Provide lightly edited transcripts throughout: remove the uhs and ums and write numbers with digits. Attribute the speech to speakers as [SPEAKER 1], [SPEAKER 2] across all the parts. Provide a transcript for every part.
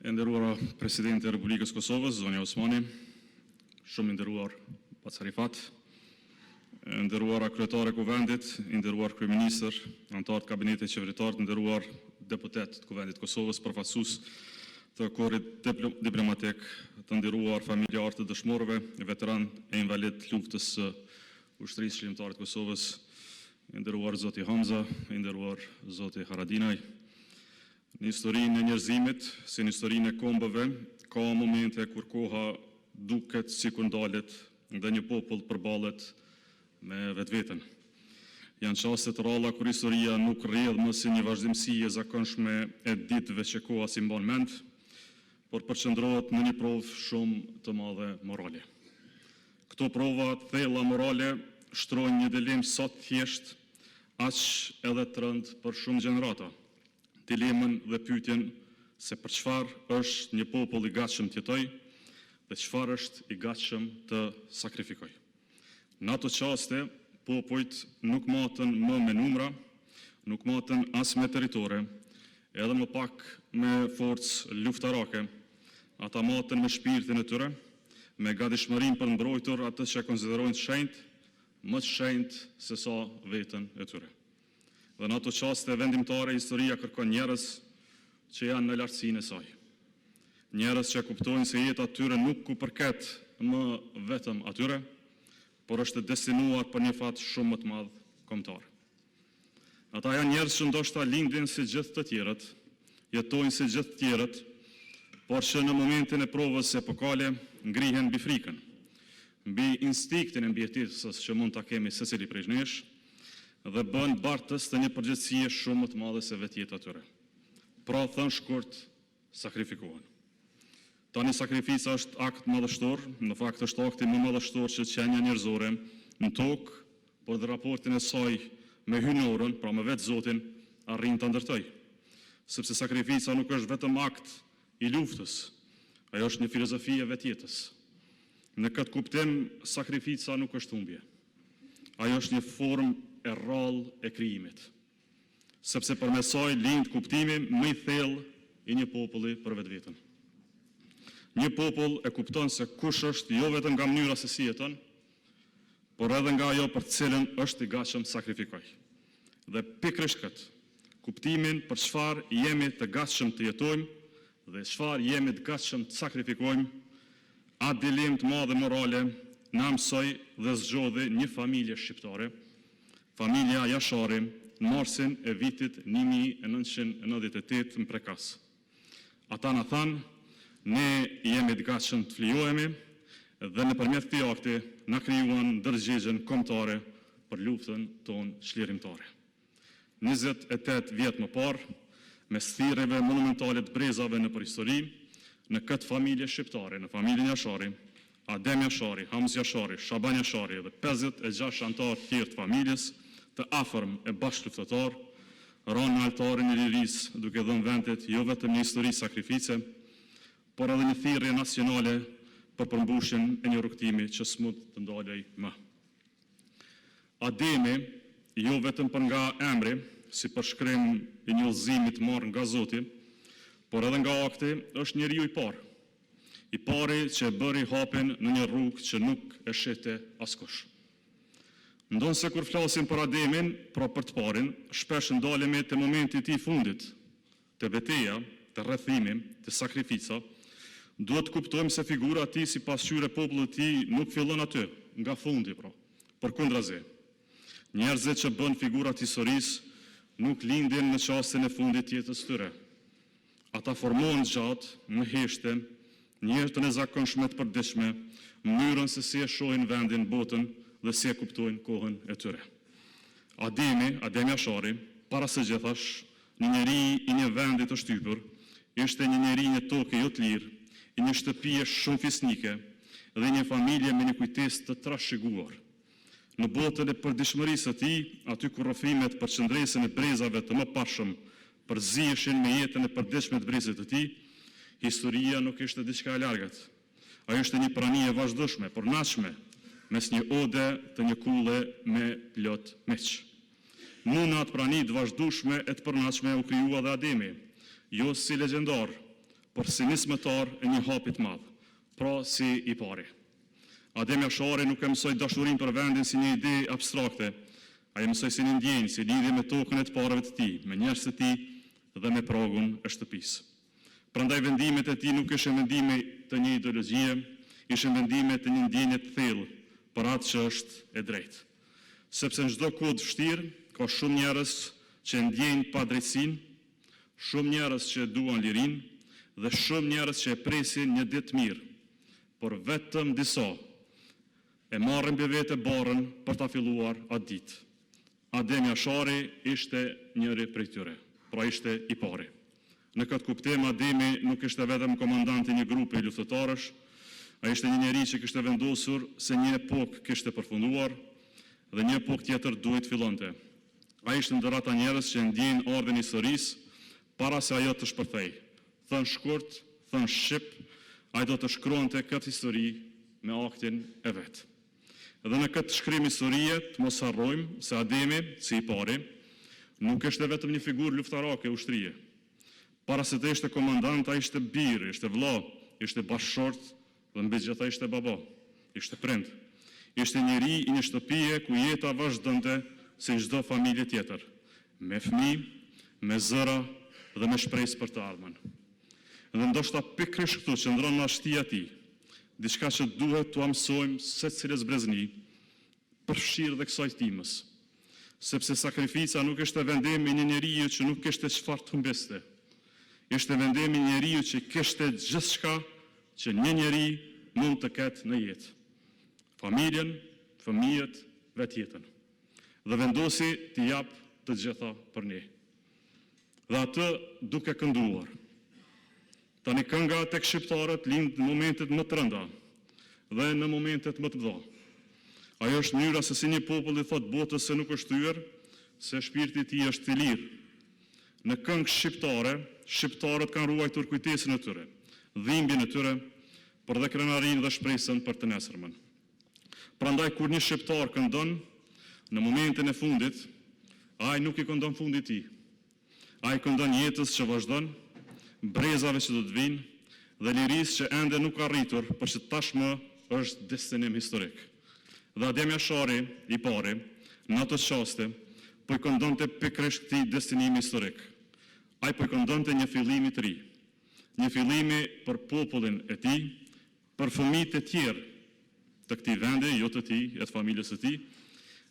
[SPEAKER 1] E nderuara Presidenti e Republikës Kosovës, zonja Osmani, shumë i nderuar Pasarifat, e nderuara kryetare Kuvendit, i nderuar kryeministër, anëtar të kabinetit qeveritar, të nderuar deputet të Kuvendit Kosovës, përfaqësues të korrit diplomatik, të nderuar familjar të dëshmorëve, veteran e invalid të luftës së ushtrisë shqiptare të Kosovës, i nderuar zoti Hamza, i nderuar zoti Haradinaj. Në historinë e njerëzimit, si në historinë e kombëve, ka momente kur koha duket si kur ndalet dhe një popull përballet me vetveten. Janë çaste të ralla kur historia nuk rrjedh më si një vazhdimsi e zakonshme e ditëve që koha si mban mend, por përqendrohet në një provë shumë të madhe morale. Këto prova të thella morale shtrojnë një dilemë sa të thjesht, aq edhe të rëndë për shumë gjenerata. Dilemën dhe pyetjen se për çfarë është një popull i gatshëm të jetojë dhe çfarë është i gatshëm të sakrifikojë. Në ato çaste, popujt nuk maten më me numra, nuk maten as me territore, edhe më pak me forcë luftarake. Ata maten me shpirtin e tyre, me gatishmërinë për mbrojtur atë që konsiderojnë të shenjtë, më të shenjtë se sa veten e tyre. Dhe në ato çaste vendimtare, historia kërkon njerëz që janë në lartësinë e saj. Njerëz që kuptojnë se jeta e tyre nuk ku përket më vetëm atyre, por është destinuar për një fat shumë më të madh kombëtar. Ata janë njerëz që ndoshta lindin si gjithë të tjerët, jetojnë si gjithë të tjerët, por që në momentin e provës epokale ngrihen mbi frikën, mbi instinktin e mbijetesës që mund ta kemi secili prej nesh, dhe bën bartës të një përgjegjësie shumë më të madhe se vetjeta e tyre. Pra thënë shkurt, sakrifikohen. Tani sakrifica është akt madhështor, në fakt është akti më madhështor që qenia njerëzore në tokë, por dhe raportin e saj me hyjnorën, pra me vetë Zotin, arrin ta ndërtoj. Sepse sakrifica nuk është vetëm akt i luftës, ajo është një filozofi e vetjetës. Në këtë kuptim, sakrifica nuk është humbje. Ajo është një formë e rrallë e krijimit. Sepse përmes saj lind kuptimi më i thellë i një populli për vetveten. Një popull e kupton se kush është jo vetëm nga mënyra se si jeton, por edhe nga ajo për të cilën është i gatshëm të sakrifikojë. Dhe pikërisht këtë, kuptimin për çfarë jemi të gatshëm të jetojmë dhe çfarë jemi të gatshëm të sakrifikojmë, atë dilemë të madhe morale na mësoi dhe zgjodhi një familje shqiptare, familja Jashari, në marsin e vitit 1998 në Prekas. Ata na thanë, ne jemi të gatshëm të flijohemi dhe nëpërmjet këtij akti na krijuan ndërgjegjen kombëtare për luftën tonë çlirimtare. 28 vjet më parë, me thirrjeve monumentale të brezave në histori, në këtë familje shqiptare, në familjen Jashari, Adem Jashari, Hamza Jashari, Shaban Jashari dhe 56 anëtar të tjerë të familjes, të afërm e bashkëluftëtar, ranë në altarin e lirisë duke dhënë vendet jo vetëm një histori sakrifice, por edhe një thirrje nacionale për përmbushjen e një rrugtimi që s'mund të ndalej më. Ademi, jo vetëm për nga emri, si përshkrim i një udhëzimi të marrë nga Zoti, por edhe nga akti, është njeriu i parë. I pari që bëri hapin në një rrugë që nuk e shete askush. Ndonë se kur flasim për Ademin, pra për të parin, shpesh ndalemi të momenti ti fundit, të betejë, të rrethimi, të sakrifica, duhet të kuptojmë se figura ti si pasqyrë e popullit ti nuk fillon aty, nga fundi pra, përkundrazi. Njerëzit që bën figurat historisë nuk lindin në çastin e fundit të jetës tyre. Ata formohen gjatë, në heshte, në jetën e zakonshme të përditshme, mënyrën se si e shohin vendin, botën, dhe si e kuptojnë kohën e tyre. Adem Jashari, para së gjithash, një njeri i një vendi të shtypur, ishte një njeri një tokë jo të lirë, i një shtëpie shumë fisnike dhe një familje me një kujtesë të trashëguar. Në botën e përditshmërisë së tij, aty ku rrëfimet për qëndresën e brezave të mëparshëm përziheshin me jetën e përditshme të brezit të tij, historia nuk ishte diçka e largët. Ajo ishte një prani e vazhdueshme, pornashme, mes një ode të një kulle me plot meq. Në atë prani të vazhdueshme e të përnashme u krijua dhe Ademi, jo si legjendar, por si nismëtar e një hapit madh, pra si i pari. Adem Jashari nuk e mësoj dashurin për vendin si një ide abstrakte, a e mësoj si një ndjenjë, si lidhje me tokën e të parëve të tij, me njerëzit e tij dhe me pragun e shtëpisë. Prandaj vendimet e tij nuk ishin vendime të një ideologjie, ishin vendime të një ndjenje të thellë për atë që është e drejtë. Sepse në çdo kohë vështirë ka shumë njerëz që ndjejnë padrejtësinë, shumë njerëz që duan lirinë dhe shumë njerëz që e presin një ditë mirë, por vetëm disa e marrin mbi vete barrën për ta filluar atë ditë. Adem Jashari ishte njëri prej tyre, pra ishte i pari. Në këtë kuptim, Ademi nuk ishte vetëm komandanti një grupi luftëtarësh, a ishte një njeri që kishte vendosur se një epokë kishte përfunduar dhe një epokë tjetër duhet fillonte. A ishte ndër ata njerëz që ndjejnë ardhin e historisë para se ajo të shpërthej. Thënë shkurt, thënë shqip, ai do të shkruante këtë histori me aktin e vet. Dhe në këtë shkrim historie të mos harrojmë se Ademi, si i pari, nuk ishte vetëm një figurë luftarake ushtrie. Para se të ishte komandant, ai ishte birë, ishte vëlla, ishte bashkëshort dhe mbi gjitha ishte baba, ishte prind. Ishte njeri i një shtëpie ku jeta vazhdonte si në çdo familje tjetër, me fëmijë, me zëra dhe me shpresë për të ardhmen. Dhe ndoshta pikërisht këtu qëndron mashtia e tij, diçka që duhet t'u mësojmë secilës brezni, përfshirë dhe kësaj timës, sepse sakrifica nuk ishte vendimi një njeriu që nuk kishte çfarë të humbiste. Ishte vendimi një njeriu që kishte gjithçka që një njeri mund të ketë në jetë. Familjen, fëmijët, vetjetën. Dhe vendosi t'i jap të gjitha për ne. Dhe atë duke kënduar. Tani kënga tek shqiptarët lind në momentet më të rënda dhe në momentet më të mëdha. Ajo është mënyra se si një popull i thot botës se nuk është hyer, se shpirti i tij është i lirë. Në këngë shqiptare, shqiptarët kanë ruajtur kujtesën e tyre, dhimbjen e tyre, por dhe krenarinë dhe shpresën për të nesërmen. Prandaj kur një shqiptar këndon në momentin e fundit, ai nuk i këndon fundit i tij. Ai këndon jetës që vazhdon, brezave që do të vinë dhe lirisë që ende nuk ka arritur, por që tashmë është destinim historik. Dhe Adem Jashari, i pari, në ato çaste, po i këndonte pikërisht këtij destinimi historik. Ai po i këndonte një fillimi të ri, një fillimi për popullin e tij, për fëmijët e tjerë të këtij vendi, jo të tij, e të familjes së tij,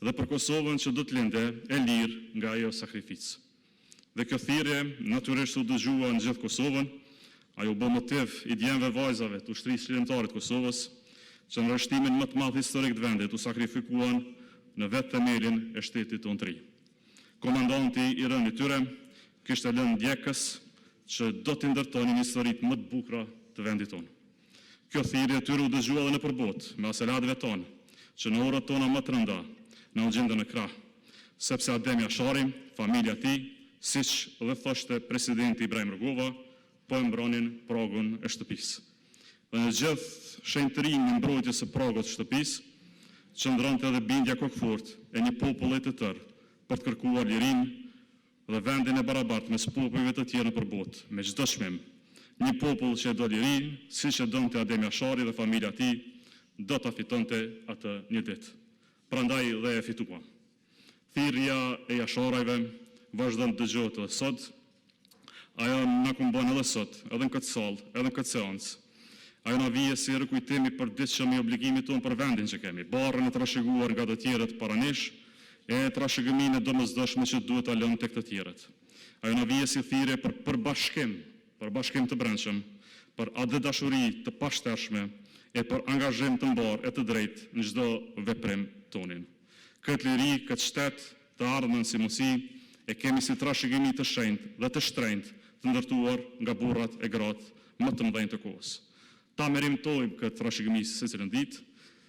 [SPEAKER 1] dhe për Kosovën që do të lindë e lirë nga ajo sakrificë. Dhe kjo thirrje natyrisht u dëgjua në gjithë Kosovën, ajo bë motiv i djemve vajzave të ushtrisë lirimtare të Kosovës, që në rreshtimin më të madh historik të vendit u sakrifikuan në vetë themelin e shtetit tonë të ri. Komandanti i rënë i tyre kishte lënë ndjekës që do të ndërtonin historitë më të bukura të vendit tonë. Kjo thirrje e tyre u dëgjua edhe në përbot, me aselatëve tonë, që në orët tona më të rënda na u gjendën në krah, sepse Adem Jashari, familja e tij, siç dhe thoshte presidenti Ibrahim Rugova, po e mbronin pragun e shtëpisë. Dhe në gjithë shenjtërinë e mbrojtjes së pragut të shtëpisë, qëndronte edhe bindja kokfort e një populli të tërë për të kërkuar lirinë dhe vendin e barabartë mes popujve të tjerë nëpër botë, me çdo çmim. Një popull që e do lirinë, siç e donte Adem Jashari dhe familja e tij, do ta fitonte atë një ditë. Prandaj dhe e fitua. Thirrja e Jasharajve vazhdon të dëgjohet edhe sot. Ajo na kumbon edhe sot, edhe në këtë sallë, edhe në këtë seancë. Ajo na vije si rikujtimi për ditëshëm i obligimit tonë për vendin që kemi, barrën e trashëguar nga të tjerët para nesh, e trashëgiminë e domosdoshme që duhet ta lënë tek të tjerët. Ajo na vije si thirrje për bashkim të brendshëm, për atë dashuri të pashtershme e për angazhim të mbar e të drejtë në çdo veprim tonin. Këtë liri, këtë shtet të ardhmen si mosi e kemi si trashëgimi të shenjtë dhe të shtrenjtë të ndërtuar nga burrat e gratë më të mëdhenj të kohës. Ta merimtojmë këtë trashëgimi secilën ditë,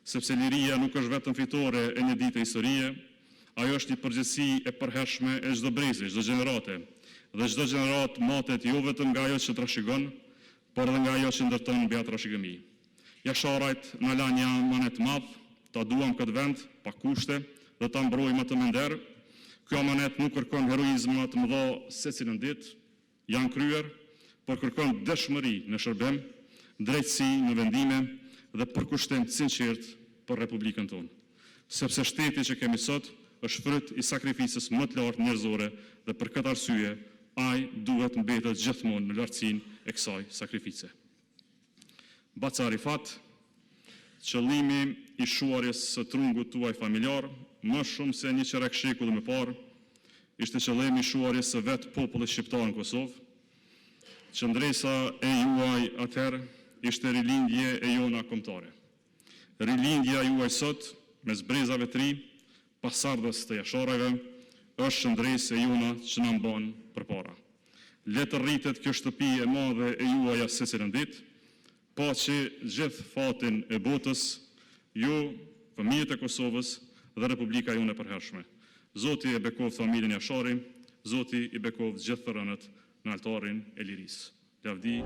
[SPEAKER 1] sepse liria nuk është vetëm fitore e një dite historie, ajo është një përgjegjësi e përhershme e çdo brezi, çdo gjenerate, dhe çdo gjenerat matet jo vetëm nga ajo që trashëgon, por edhe nga ajo që ndërton mbi atë trashëgimi. Jasharajt na lanë një amanet madh, ta duam këtë vend pa kushte dhe ta mbrojmë atë me nder. Kjo amanet nuk kërkon heroizëm të mëdha secilën ditë, janë kryer, por kërkon dëshmëri në shërbim, drejtësi në vendime dhe përkushtim të sinqert për Republikën tonë. Sepse shteti që kemi sot është fryt i sakrificës më të lartë njerëzore dhe për këtë arsye ai duhet mbetet gjithmonë në lartësinë e kësaj sakrifice. Baca Arifat, qëllimi i shuarjes së trungut tuaj familjar, më shumë se një qerek shekull më parë, ishte qëllimi i shuarjes së vetë popullit shqiptar në Kosovë. Qëndresa e juaj atëherë ishte rilindje e jona kombëtare. Rilindja juaj sot, mes brezave të ri, pasardhës të jashareve, është qëndresë e jona që na mban përpara. Le të rritet kjo shtëpi e madhe e juaja secilën ditë, pa që gjithë fatin e botës, ju, fëmijët e Kosovës dhe Republika jone e përhershme. Zoti e bekov familjen Jashari, Zoti i bekov gjithë të rënët në altarin e lirisë. Lavdi.